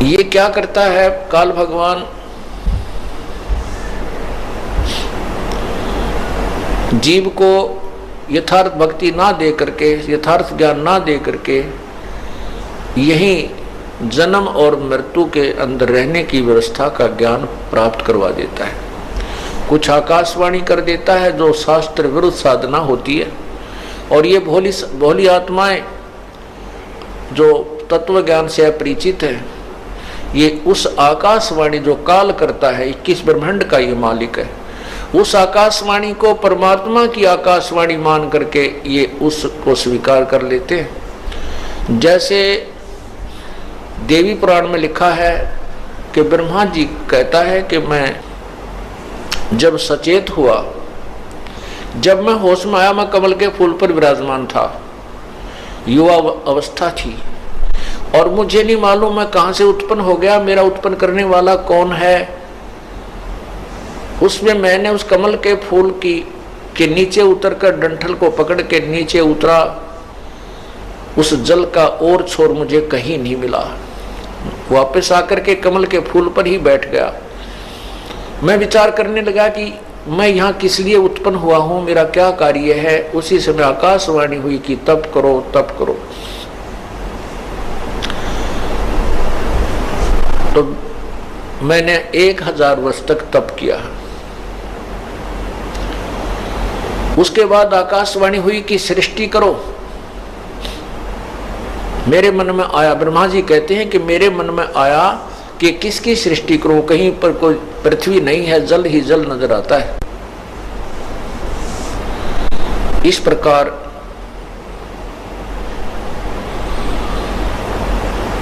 ये क्या करता है काल भगवान, जीव को यथार्थ भक्ति ना दे करके, यथार्थ ज्ञान ना दे करके यही जन्म और मृत्यु के अंदर रहने की व्यवस्था का ज्ञान प्राप्त करवा देता है। कुछ आकाशवाणी कर देता है जो शास्त्र विरुद्ध साधना होती है, और ये भोली आत्माएं जो तत्व ज्ञान से अपरिचित है, ये उस आकाशवाणी जो काल करता है, 21 ब्रह्मांड का ये मालिक है, उस आकाशवाणी को परमात्मा की आकाशवाणी मान करके ये उसको स्वीकार कर लेते हैं। जैसे देवी पुराण में लिखा है कि ब्रह्मा जी कहता है कि मैं जब सचेत हुआ, जब मैं होश में आया, मैं कमल के फूल पर विराजमान था, युवा अवस्था थी, और मुझे नहीं मालूम मैं कहां से उत्पन्न हो गया, मेरा उत्पन्न करने वाला कौन है। उसमें मैंने उस कमल के फूल के नीचे उतरकर डंठल को पकड़ के नीचे उतरा, उस जल का और छोर मुझे कहीं नहीं मिला। वापस आकर के कमल के फूल पर ही बैठ गया। मैं विचार करने लगा कि मैं यहाँ किस लिए उत्पन्न हुआ हूँ, मेरा क्या कार्य है। उसी समय आकाशवाणी हुई कि तप करो, तप करो। तो मैंने 1000 वर्ष तक तप किया। उसके बाद आकाशवाणी हुई कि सृष्टि करो। मेरे मन में आया, ब्रह्मा जी कहते हैं कि मेरे मन में आया कि किसकी सृष्टि करूं, कहीं पर कोई पृथ्वी नहीं है, जल ही जल नजर आता है। इस प्रकार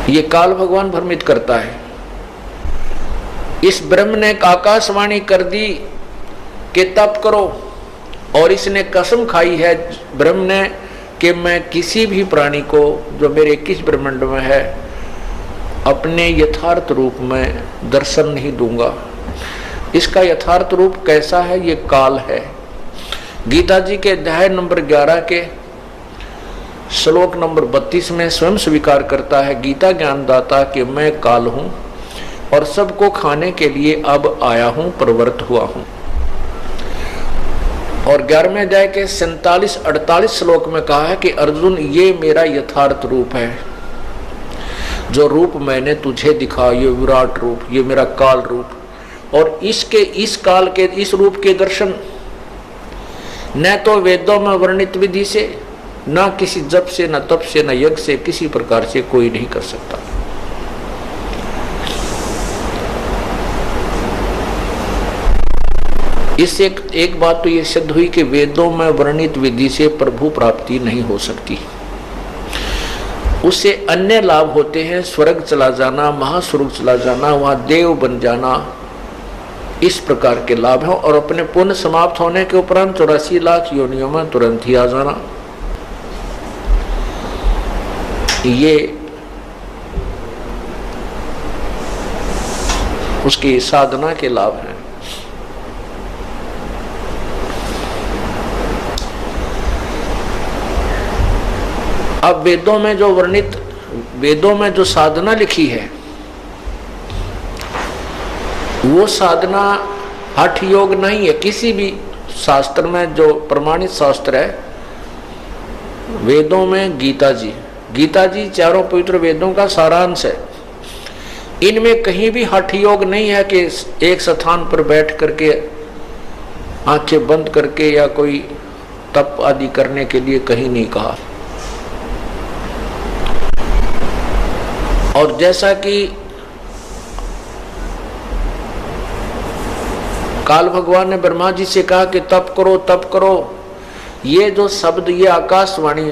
ये काल भगवान भ्रमित करता है। इस ब्रह्म ने आकाशवाणी कर दी कि तप करो, और इसने कसम खाई है ब्रह्म ने कि मैं किसी भी प्राणी को जो मेरे 21 ब्रह्मांड में है अपने यथार्थ रूप में दर्शन नहीं दूंगा। इसका यथार्थ रूप कैसा है? ये काल है। गीता जी के अध्याय नंबर 11 के श्लोक नंबर 32 में स्वयं स्वीकार करता है गीता ज्ञानदाता कि मैं काल हूं और सबको खाने के लिए अब आया हूं, प्रवृत्त हुआ हूं। और 11वें अध्याय के 47-48 श्लोक में कहा है कि अर्जुन ये मेरा यथार्थ रूप है, जो रूप मैंने तुझे दिखा, ये विराट रूप, ये मेरा काल रूप। और इसके इस काल के इस रूप के दर्शन न तो वेदों में वर्णित विधि से, न किसी जप से, न तप से, न यज्ञ से, किसी प्रकार से कोई नहीं कर सकता। इससे एक बात तो ये सिद्ध हुई कि वेदों में वर्णित विधि से प्रभु प्राप्ति नहीं हो सकती। उससे अन्य लाभ होते हैं, स्वर्ग चला जाना, महास्वर्ग चला जाना, वहां देव बन जाना, इस प्रकार के लाभ हैं। और अपने पुण्य समाप्त होने के उपरांत 84 लाख योनियों में तुरंत ही आ जाना, ये उसकी साधना के लाभ हैं। अब वेदों में जो वर्णित, वेदों में जो साधना लिखी है वो साधना हठ योग नहीं है। किसी भी शास्त्र में जो प्रमाणित शास्त्र है, वेदों में गीता जी चारों पवित्र वेदों का सारांश है। इनमें कहीं भी हठ योग नहीं है कि एक स्थान पर बैठ करके आंखें बंद करके या कोई तप आदि करने के लिए कहीं नहीं कहा। और जैसा कि काल भगवान ने ब्रह्मा जी से कहा कि तप करो, तप करो, ये जो शब्द, ये आकाशवाणी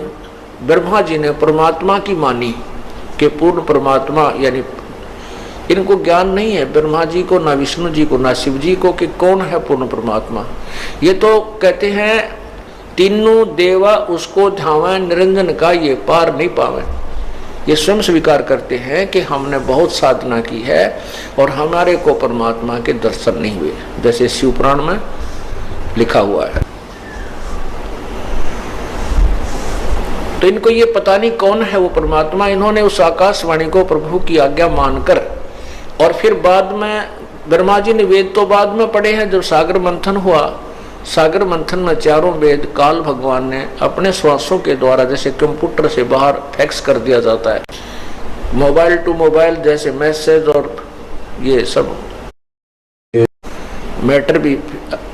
ब्रह्मा जी ने परमात्मा की मानी कि पूर्ण परमात्मा, यानी इनको ज्ञान नहीं है ब्रह्मा जी को, ना विष्णु जी को, ना शिव जी को कि कौन है पूर्ण परमात्मा। ये तो कहते हैं तीनों देवा उसको ध्यावे, निरंजन का ये पार नहीं पावे। ये स्वयं स्वीकार करते हैं कि हमने बहुत साधना की है और हमारे को परमात्मा के दर्शन नहीं हुए, जैसे शिव पुराण में लिखा हुआ है। तो इनको ये पता नहीं कौन है वो परमात्मा। इन्होंने उस आकाशवाणी को प्रभु की आज्ञा मानकर और फिर बाद में ब्रह्मा जी ने वेद तो बाद में पढ़े हैं। जब सागर मंथन हुआ, सागर मंथन में चारों वेद काल भगवान ने अपने श्वासों के द्वारा, जैसे कंप्यूटर से बाहर फैक्स कर दिया जाता है, मोबाइल टू मोबाइल जैसे मैसेज और ये सब मैटर भी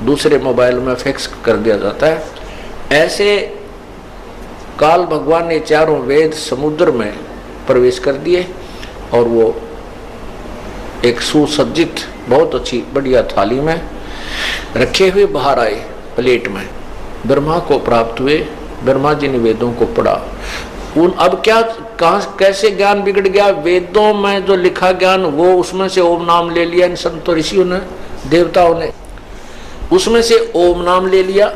दूसरे मोबाइल में फैक्स कर दिया जाता है, ऐसे काल भगवान ने चारों वेद समुद्र में प्रवेश कर दिए और वो एक सुसज्जित बहुत अच्छी बढ़िया थाली में रखे हुए बाहर आए प्लेट में, ब्रह्मा को प्राप्त हुए। ब्रह्मा जी ने वेदों को पढ़ा। अब क्या कहाँ कैसे ज्ञान बिगड़ गया? वेदों में जो लिखा ज्ञान वो उसमें से ओम नाम ले लिया इन संतों ऋषियों ने, देवताओं ने उसमें से ओम नाम ले लिया।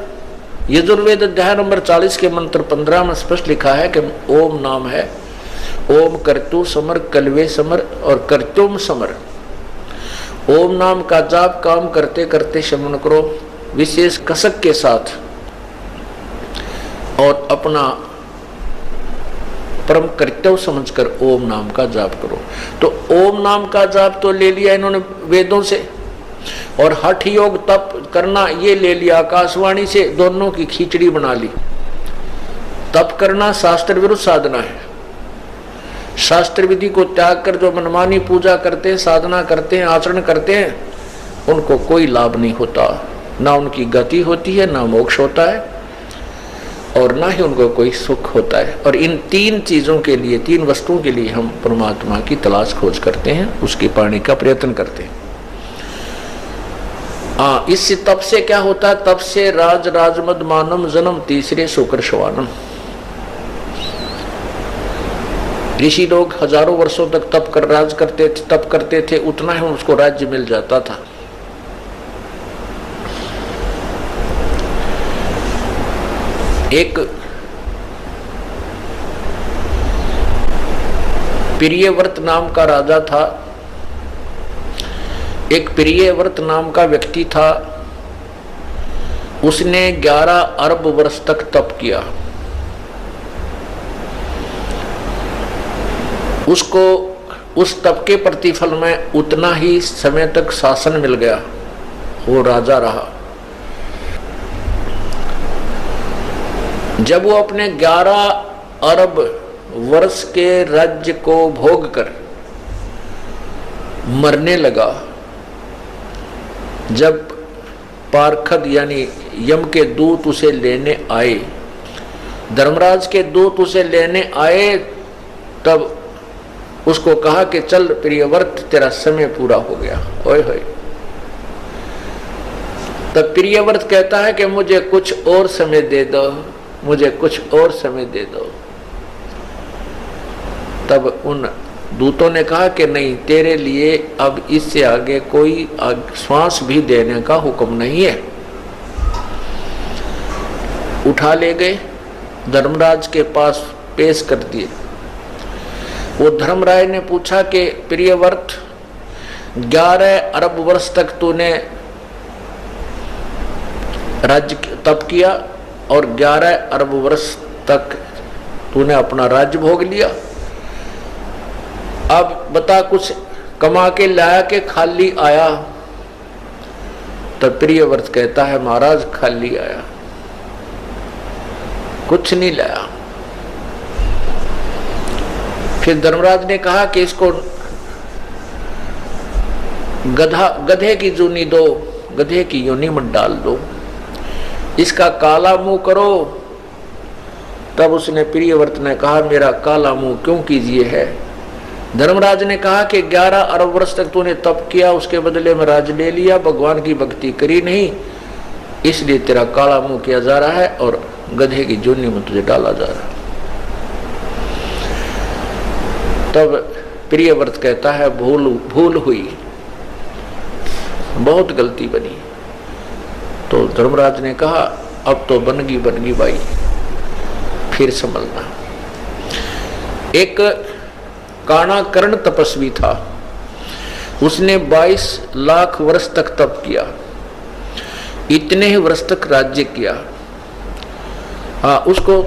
यजुर्वेद अध्याय नंबर 40 के मंत्र 15 में स्पष्ट लिखा है कि ओम नाम है। ओम कर्तु समर कलवे समर और कर्तुम समर। ओम नाम का जाप काम करते करते शमन करो, विशेष कसक के साथ, और अपना परम कर्तव्य समझकर ओम नाम का जाप करो। तो ओम नाम का जाप तो ले लिया इन्होंने वेदों से, और हठ योग तप करना ये ले लिया आकाशवाणी से, दोनों की खिचड़ी बना ली। तप करना शास्त्र विरुद्ध साधना है। शास्त्र विधि को त्याग कर जो मनमानी पूजा करते हैं, साधना करते हैं, आचरण करते हैं, उनको कोई लाभ नहीं होता, ना उनकी गति होती है, ना मोक्ष होता है, और ना ही उनको कोई सुख होता है। और इन तीन चीजों के लिए, तीन वस्तुओं के लिए हम परमात्मा की तलाश खोज करते हैं, उसकी पाने का प्रयत्न करते हैं। इससे तप से क्या होता है? तप से राज राजमद मानम जन्म तीसरे शुक्र शवानम। ऋषि लोग हजारों वर्षों तक तप करते थे, उतना ही उसको राज्य मिल जाता था। एक प्रियव्रत नाम का राजा था, एक प्रियव्रत नाम का व्यक्ति था। उसने 11 अरब वर्ष तक तप किया। उसको उस तप के प्रतिफल में उतना ही समय तक शासन मिल गया, वो राजा रहा। जब वो अपने 11 अरब वर्ष के राज्य को भोग कर मरने लगा, जब पार्षद यानी यम के दूत उसे लेने आए, धर्मराज के दूत उसे लेने आए, तब उसको कहा कि चल प्रियव्रत तेरा समय पूरा हो गया। ओए होए। तब प्रियव्रत कहता है कि मुझे कुछ और समय दे दो, मुझे कुछ और समय दे दो। तब उन दूतों ने कहा कि नहीं, तेरे लिए अब इससे आगे कोई श्वास भी देने का हुक्म नहीं है। उठा ले गए, धर्मराज के पास पेश कर दिए। वो धर्मराय ने पूछा कि प्रियव्रत, 11 अरब वर्ष तक तूने राज्य तप किया और 11 अरब वर्ष तक तूने अपना राज्य भोग लिया, अब बता कुछ कमा के लाया के खाली आया? तब प्रियव्रत कहता है महाराज खाली आया, कुछ नहीं लाया। फिर धर्मराज ने कहा कि इसको गधे की जूनी दो, गधे की योनि मत डाल दो, इसका काला मुंह करो। तब उसने प्रियव्रत ने कहा मेरा काला मुंह क्यों कीजिए है? धर्मराज ने कहा कि 11 अरब वर्ष तक तूने तप किया, उसके बदले में राज ले लिया, भगवान की भक्ति करी नहीं, इसलिए तेरा काला मुंह किया जा रहा है और गधे की जोनी में तुझे डाला जा रहा है। तब प्रियव्रत कहता है भूल हुई, बहुत गलती बनी। तो धर्मराज ने कहा अब तो बनगी भाई, फिर संभलना। एक काणा कर्ण तपस्वी था, उसने 22 लाख वर्ष तक तप किया, इतने ही वर्ष तक राज्य किया। उसको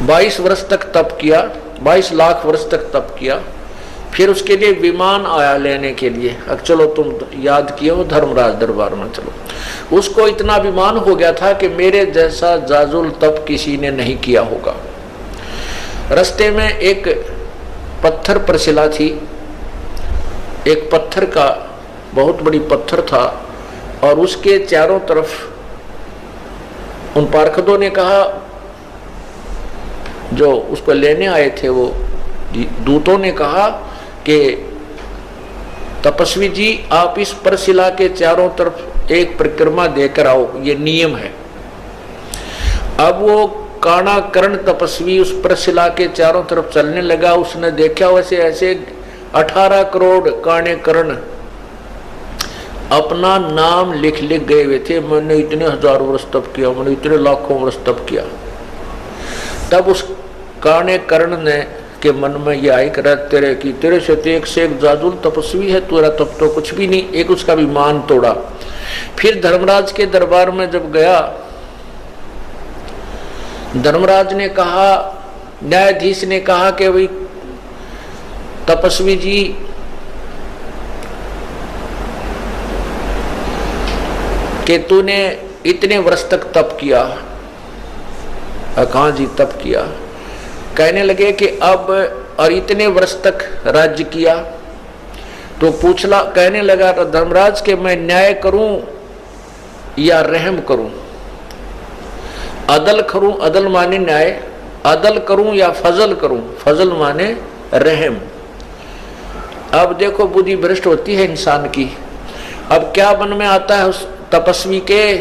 22 वर्ष तक तप किया, 22 लाख वर्ष तक तप किया, फिर उसके लिए विमान आया लेने के लिए। अब चलो तुम याद किए हो धर्मराज दरबार में, चलो। उसको इतना अभिमान हो गया था कि मेरे जैसा जाजुल तप किसी ने नहीं किया होगा। रास्ते में एक पत्थर पर शिला थी, एक पत्थर का बहुत बड़ी पत्थर था, और उसके चारों तरफ उन पार्षदों ने कहा, जो उसको लेने आए थे वो दूतों ने कहा कि तपस्वी जी आप इस परशिला के चारों तरफ एक परिक्रमा देकर आओ, ये नियम है। अब वो काणा कर्ण तपस्वी उस परशिला के चारों तरफ चलने लगा। उसने देखा वैसे ऐसे 18 करोड़ काणे कर्ण अपना नाम लिख गए हुए थे, मैंने इतने हजारों वर्ष तप किया, मैंने इतने लाखों वर्ष तप किया। तब उस काणे कर्ण ने के मन में ये आई कर तेरे की तेरे से एक जाजुल तपस्वी है, तेरा तप तो कुछ भी नहीं, एक उसका भी मान तोड़ा। फिर धर्मराज के दरबार में जब गया, धर्मराज ने कहा, न्यायाधीश ने कहा कि भाई तपस्वी जी कि तूने इतने वर्ष तक तप किया। कहाँ जी तप किया? कहने लगे कि अब और इतने वर्ष तक राज्य किया। तो पूछला, कहने लगा धर्मराज के मैं न्याय करूं या रहम करूं, अदल करूं, अदल माने न्याय, अदल करूं या फजल करूं, फजल माने रहम। अब देखो बुद्धि भ्रष्ट होती है इंसान की। अब क्या मन में आता है उस तपस्वी के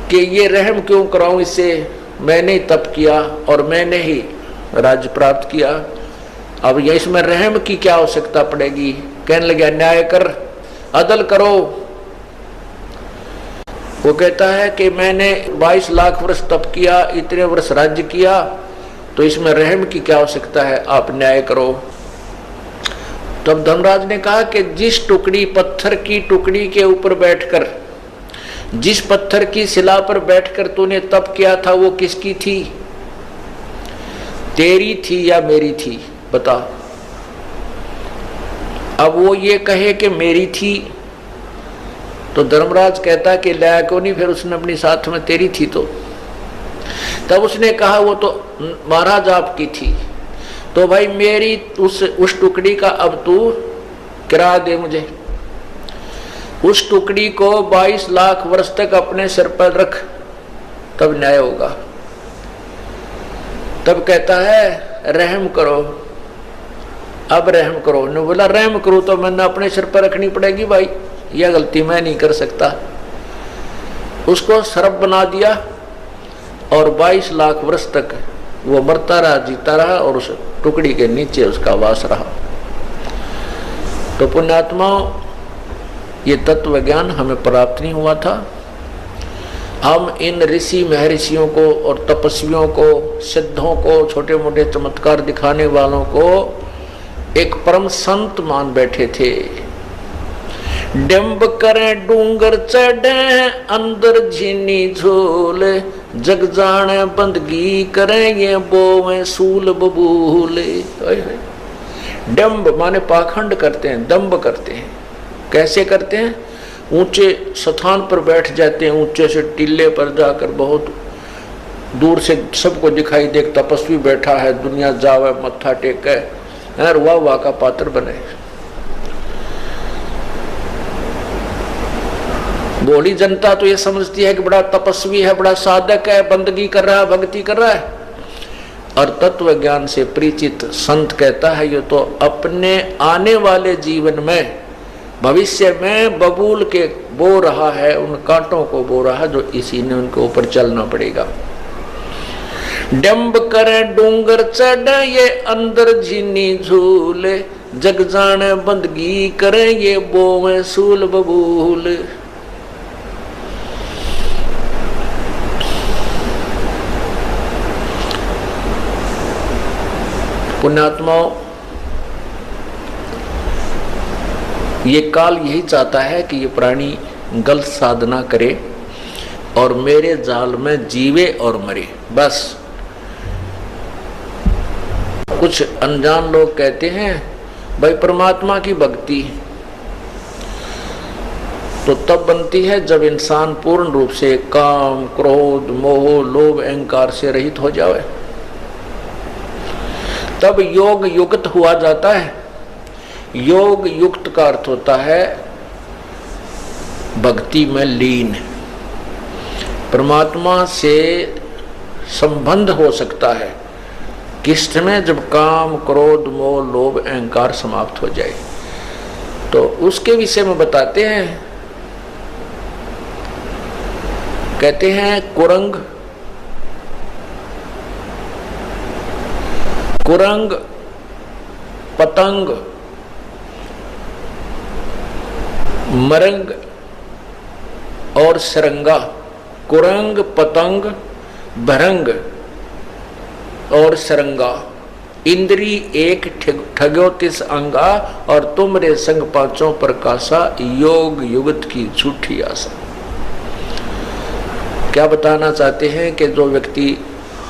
कि ये रहम क्यों कराऊं इससे, मैंने ही तप किया और मैंने ही राज्य प्राप्त किया, अब ये इसमें रहम की क्या आवश्यकता पड़ेगी। कहने लगा न्याय कर, अदल करो। वो कहता है कि मैंने 22 लाख वर्ष तप किया, इतने वर्ष राज्य किया, तो इसमें रहम की क्या आवश्यकता है, आप न्याय करो। तब धर्मराज ने कहा कि जिस टुकड़ी पत्थर की टुकड़ी के ऊपर बैठकर, जिस पत्थर की शिला पर बैठकर तूने तप किया था वो किसकी थी, तेरी थी या मेरी थी, बता। अब वो ये कहे कि मेरी थी, तो धर्मराज कहता कि लाया क्यों नहीं, फिर उसने अपनी साथ में तेरी थी। तो तब उसने कहा वो तो महाराज आपकी थी, तो भाई मेरी उस टुकड़ी का अब तू किराया दे मुझे। उस टुकड़ी को 22 लाख वर्ष तक अपने सिर पर रख, तब न्याय होगा। तब कहता है रहम करो, अब रहम करो। ने बोला रहम करो तो मैंने अपने सिर पर रखनी पड़ेगी भाई, यह गलती मैं नहीं कर सकता। उसको सर्प बना दिया और 22 लाख वर्ष तक वो मरता रहा, जीता रहा, और उस टुकड़ी के नीचे उसका वास रहा। तो पुण्यात्माओं, ये तत्व ज्ञान हमें प्राप्त नहीं हुआ था। हम इन ऋषि महर्षियों को और तपस्वियों को, सिद्धों को, छोटे मोटे चमत्कार दिखाने वालों को एक परम संत मान बैठे थे। डिम्ब करें डूंगर चढ़े अंदर झीनी झोल, जग जाने बंदगी करें ये बोवें सूल बबूले। डम्ब माने पाखंड करते हैं, दम्ब करते हैं। कैसे करते हैं? ऊंचे स्थान पर बैठ जाते हैं, ऊंचे से टीले पर जाकर बहुत दूर से सबको दिखाई दे तपस्वी बैठा है, दुनिया जावे मत्था टेके और वाह वाह का पात्र बने। भोली जनता तो ये समझती है कि बड़ा तपस्वी है, बड़ा साधक है, बंदगी कर रहा है, भक्ति कर रहा है। और तत्व ज्ञान से परिचित संत कहता है ये तो अपने आने वाले जीवन में, भविष्य में बबूल के बो रहा है, उन कांटों को बो रहा है जो इसी ने उनके ऊपर चलना पड़ेगा। डम्ब करे डूंगर चढ़ ये अंदर झीनी झूले, जग जाने बंदगी करे ये बोवे सूल बबूल। पुण्यात्माओं, ये काल यही चाहता है कि ये प्राणी गलत साधना करे और मेरे जाल में जीवे और मरे, बस। कुछ अनजान लोग कहते हैं भाई परमात्मा की भक्ति तो तब बनती है जब इंसान पूर्ण रूप से काम, क्रोध, मोह, लोभ, अहंकार से रहित हो जाए, तब योग युक्त हुआ जाता है। योग युक्त का अर्थ होता है भक्ति में लीन, परमात्मा से संबंध हो सकता है किस समय, जब काम, क्रोध, मोह, लोभ, अहंकार समाप्त हो जाए। तो उसके विषय में बताते हैं, कहते हैं कुरंग, कुरंग, पतंग, मरंग और सरंगा। कुरंग, पतंग, भरंग और सरंगा, इंद्री एक ठग्योतिस अंगा, और तुमरे संग पांचों प्रकाशा, योग युगत की झूठी आशा। क्या बताना चाहते हैं कि जो व्यक्ति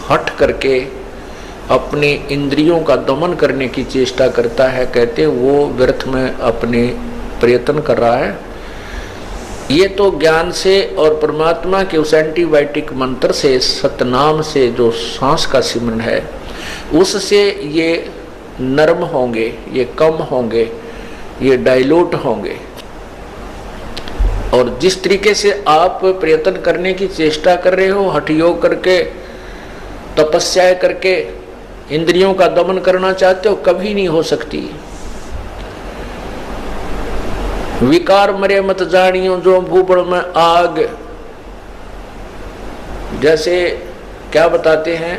हट करके अपनी इंद्रियों का दमन करने की चेष्टा करता है, कहते वो व्यर्थ में अपने प्रयत्न कर रहा है। ये तो ज्ञान से और परमात्मा के उस एंटीबायोटिक मंत्र से, सतनाम से जो सांस का सिमरन है, उससे ये नर्म होंगे, ये कम होंगे, ये डाइल्यूट होंगे। और जिस तरीके से आप प्रयत्न करने की चेष्टा कर रहे हो, हठ योग करके, तपस्या करके इंद्रियों का दमन करना चाहते हो, कभी नहीं हो सकती। विकार मरे मत जानियो, जो भूबड़ में आग। जैसे क्या बताते हैं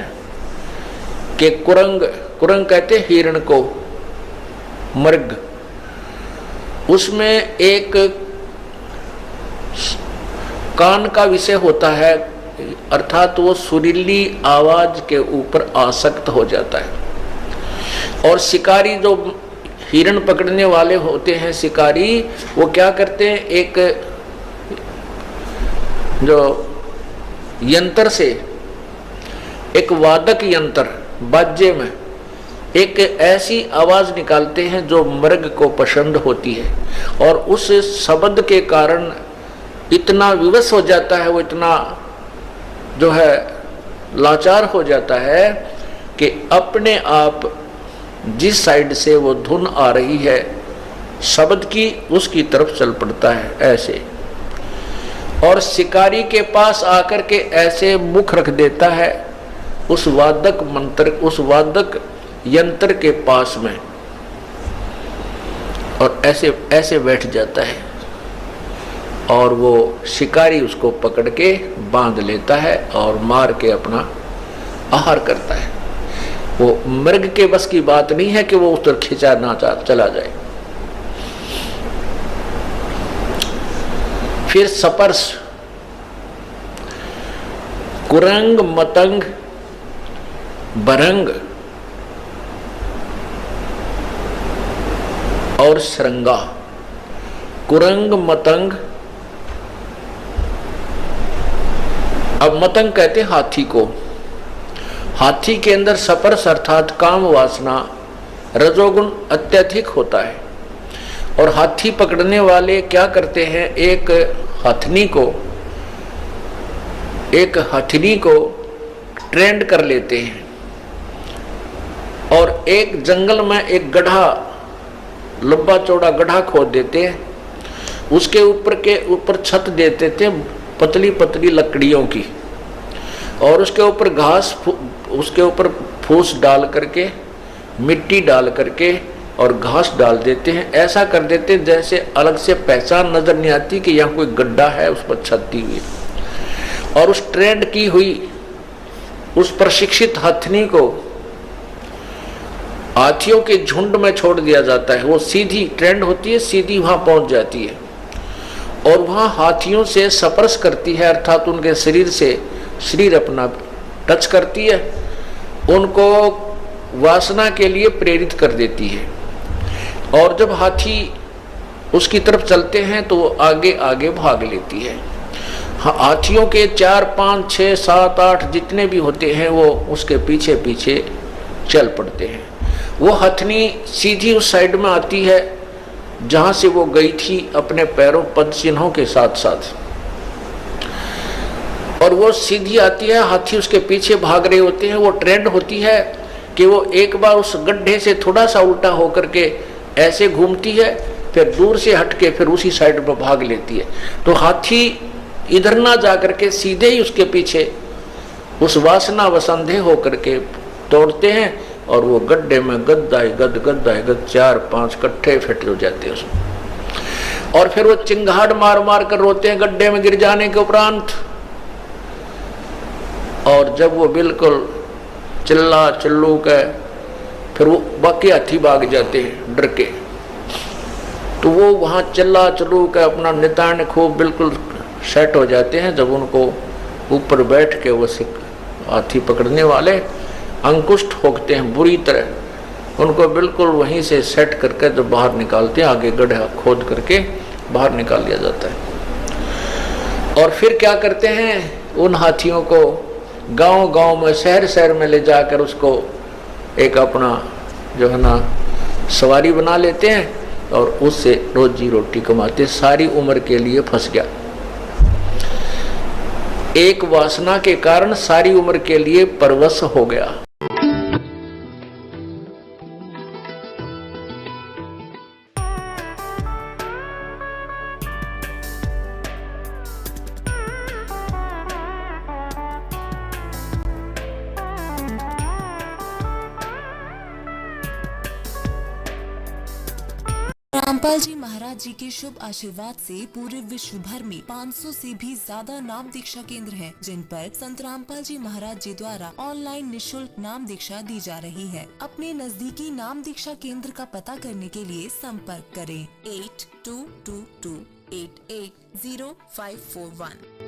कि कुरंग, कुरंग कहते हिरण को, मृग, उसमें एक कान का विषय होता है, अर्थात वो सुरीली आवाज के ऊपर आसक्त हो जाता है। और शिकारी जो हिरण पकड़ने वाले होते हैं, शिकारी, वो क्या करते हैं, एक जो यंत्र से, एक वादक यंत्र, बाजे में एक ऐसी आवाज निकालते हैं जो मृग को पसंद होती है, और उस शब्द के कारण इतना विवश हो जाता है, वो इतना जो है लाचार हो जाता है कि अपने आप जिस साइड से वो धुन आ रही है शब्द की, उसकी तरफ चल पड़ता है ऐसे। और शिकारी के पास आकर के ऐसे मुख रख देता है उस वादक मंत्र, उस वादक यंत्र के पास में, और ऐसे ऐसे बैठ जाता है, और वो शिकारी उसको पकड़ के बांध लेता है और मार के अपना आहार करता है। वो मृग के बस की बात नहीं है कि वो उस तरफ खिंचा ना चला जाए। फिर सपर्श, कुरंग, मतंग, बरंग और सरंगा। कुरंग, मतंग, अब मतंग कहते हाथी को। हाथी के अंदर सपर्श अर्थात काम वासना, रजोगुण अत्यधिक होता है। और हाथी पकड़ने वाले क्या करते हैं, एक हथनी को ट्रेंड कर लेते हैं, और एक जंगल में एक गड्ढा, लंबा चौड़ा गड्ढा खोद देते हैं, उसके ऊपर छत देते थे पतली पतली लकड़ियों की, और उसके ऊपर घास, उसके ऊपर फूस डाल करके, मिट्टी डाल करके और घास डाल देते हैं। ऐसा कर देते हैं जैसे अलग से पहचान नजर नहीं आती कि यहाँ कोई गड्ढा है उस पर छत दी हुई। और उस ट्रेंड की हुई उस प्रशिक्षित हथनी को हाथियों के झुंड में छोड़ दिया जाता है। वो सीधी ट्रेंड होती है, सीधी वहां पहुंच जाती है और वहां हाथियों से स्पर्श करती है, अर्थात उनके शरीर से शरीर अपना टच करती है, उनको वासना के लिए प्रेरित कर देती है। और जब हाथी उसकी तरफ चलते हैं तो वो आगे आगे भाग लेती है। हाथियों के 4, 5, 6, 7, 8 जितने भी होते हैं वो उसके पीछे पीछे चल पड़ते हैं। वो हथनी सीधी उस साइड में आती है जहां से वो गई थी अपने पैरों पद चिन्हों के साथ साथ, और वो सीधी आती है, हाथी उसके पीछे भाग रहे होते हैं। वो ट्रेंड होती है कि वो एक बार उस गड्ढे से थोड़ा सा उल्टा होकर के ऐसे घूमती है, फिर दूर से हटके फिर उसी साइड पर भाग लेती है। तो हाथी इधर ना जाकर के सीधे ही उसके पीछे उस वासना वसंधे होकर के तोड़ते हैं, और वो गड्ढे में गद्दाई गद 4-5 कट्ठे फिट हो जाते हैं उसमें। और फिर वो चिंगाड़ मार मार कर रोते हैं गड्ढे में गिर जाने के उपरांत। और जब वो बिल्कुल चिल्ला चिल्लू के, फिर वो बाकी हाथी भाग जाते हैं डर के। तो वो वहाँ चिल्ला चिल्लू के अपना नितान खूब बिल्कुल सेट हो जाते हैं। जब उनको ऊपर बैठ के वो हाथी पकड़ने वाले अंकुश ठोकते हैं बुरी तरह, उनको बिल्कुल वहीं से सेट करके जब बाहर निकालते हैं, आगे गड्ढा खोद करके बाहर निकाल लिया जाता है। और फिर क्या करते हैं, उन हाथियों को गांव गांव में शहर शहर में ले जाकर उसको एक अपना जो है ना सवारी बना लेते हैं, और उससे रोजी रोटी कमाते। सारी उम्र के लिए फंस गया, एक वासना के कारण सारी उम्र के लिए परवश हो गया। रामपाल जी महाराज जी के शुभ आशीर्वाद से पूरे विश्व भर में 500 से भी ज्यादा नाम दीक्षा केंद्र हैं, जिन पर संत रामपाल जी महाराज जी द्वारा ऑनलाइन निशुल्क नाम दीक्षा दी जा रही है। अपने नजदीकी नाम दीक्षा केंद्र का पता करने के लिए संपर्क करें 8222880541।